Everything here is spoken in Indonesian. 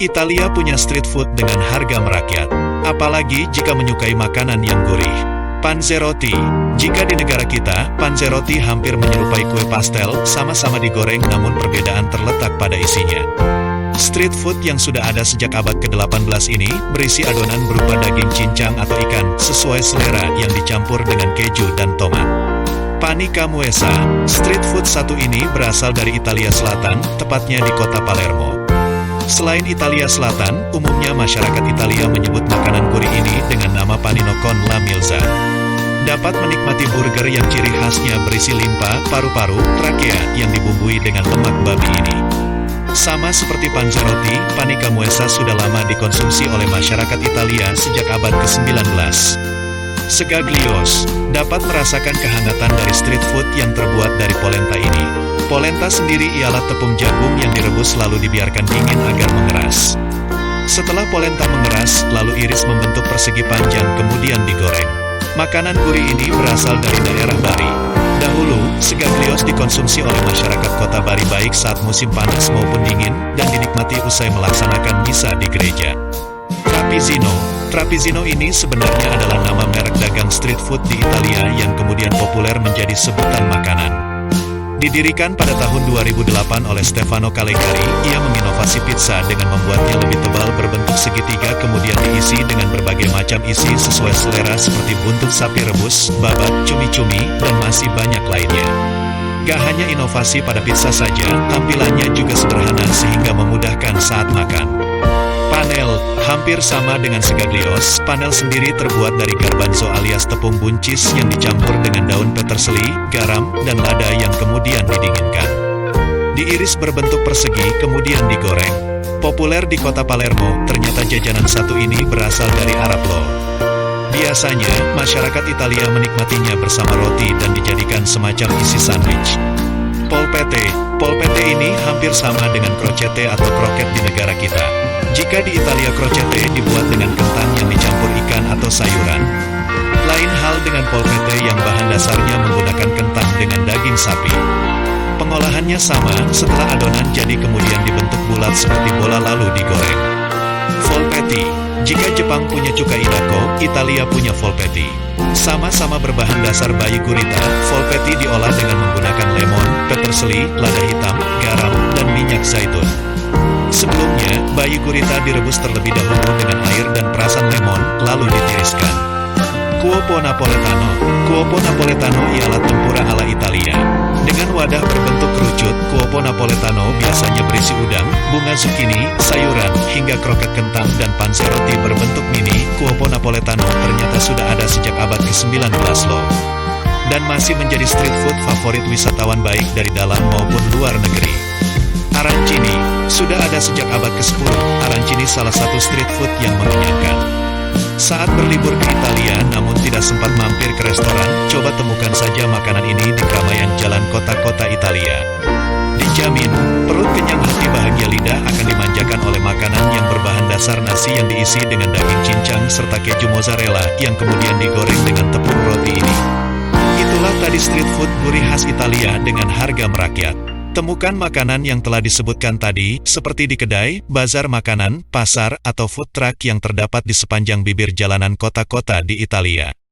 Italia punya street food dengan harga merakyat. Apalagi jika menyukai makanan yang gurih. Panzerotti. Jika di negara kita, panzerotti hampir menyerupai kue pastel, sama-sama digoreng namun perbedaan terletak pada isinya. Street food yang sudah ada sejak abad ke-18 ini, berisi adonan berupa daging cincang atau ikan, sesuai selera yang dicampur dengan keju dan tomat. Pani Camuesa. Street food satu ini berasal dari Italia Selatan, tepatnya di kota Palermo. Selain Italia Selatan, umumnya masyarakat Italia menyebut makanan gurih ini dengan nama panino con la milza. Dapat menikmati burger yang ciri khasnya berisi limpa, paru-paru, trakea yang dibumbui dengan lemak babi ini. Sama seperti panzerotti, pani camuesa sudah lama dikonsumsi oleh masyarakat Italia sejak abad ke-19. Sgaglios. Dapat merasakan kehangatan dari street food yang terbuat dari polenta ini. Polenta sendiri ialah tepung jagung yang direbus lalu dibiarkan dingin agar mengeras. Setelah polenta mengeras, lalu iris membentuk persegi panjang kemudian digoreng. Makanan gurih ini berasal dari daerah Bari. Dahulu, sgaglios dikonsumsi oleh masyarakat kota Bari baik saat musim panas maupun dingin, dan dinikmati usai melaksanakan misa di gereja. Trapizzino. Trapizzino ini sebenarnya adalah nama merek dagang street food di Italia yang kemudian populer menjadi sebutan makanan. Didirikan pada tahun 2008 oleh Stefano Calegari, ia menginovasi pizza dengan membuatnya lebih tebal berbentuk segitiga kemudian diisi dengan berbagai macam isi sesuai selera seperti buntut sapi rebus, babat, cumi-cumi, dan masih banyak lainnya. Gak hanya inovasi pada pizza saja, tampilannya juga sederhana sehingga memudahkan saat makan. Panel. Hampir sama dengan sgaglios, panel sendiri terbuat dari garbanzo alias tepung buncis yang dicampur dengan daun peterseli, garam, dan lada yang kemudian didinginkan. Diiris berbentuk persegi kemudian digoreng. Populer di kota Palermo, ternyata jajanan satu ini berasal dari Arab loh. Biasanya, masyarakat Italia menikmatinya bersama roti dan dijadikan semacam isi sandwich. Polpette. Polpette ini hampir sama dengan crocette atau kroket di negara kita. Jika di Italia crocette dibuat dengan kentang yang dicampur ikan atau sayuran. Lain hal dengan polpette yang bahan dasarnya menggunakan kentang dengan daging sapi. Pengolahannya sama, setelah adonan jadi kemudian dibentuk bulat seperti bola lalu digoreng. Volpetti. Jika Jepang punya cuka idako, Italia punya volpetti. Sama-sama berbahan dasar bayi gurita, volpetti diolah dengan menggunakan lemon, peterseli, lada hitam, garam, dan minyak zaitun. Sebelumnya, bayi gurita direbus terlebih dahulu dengan air dan perasan lemon, lalu ditiriskan. Cuopo Napoletano. Cuopo Napoletano ialah tempura ala Italia. Dengan wadah berbentuk kerucut, Cuopo Napoletano biasanya berisi udang, bunga zucchini, sayuran, hingga kroket kentang dan panzerotti berbentuk mini. Cuopo Napoletano ternyata sudah ada sejak abad ke-19 loh. Dan masih menjadi street food favorit wisatawan baik dari dalam maupun luar negeri. Arancini. Sudah ada sejak abad ke-10, arancini salah satu street food yang mengenyangkan. Saat berlibur ke Italia namun tidak sempat mampir ke restoran, coba temukan saja makanan ini di keramaian jalan kota-kota Italia. Dijamin, perut kenyang hati bahagia lidah akan dimanjakan oleh makanan yang berbahan dasar nasi yang diisi dengan daging cincang serta keju mozzarella yang kemudian digoreng dengan tepung roti ini. Itulah tadi street food gurih khas Italia dengan harga merakyat. Temukan makanan yang telah disebutkan tadi, seperti di kedai, bazar makanan, pasar, atau food truck yang terdapat di sepanjang bibir jalanan kota-kota di Italia.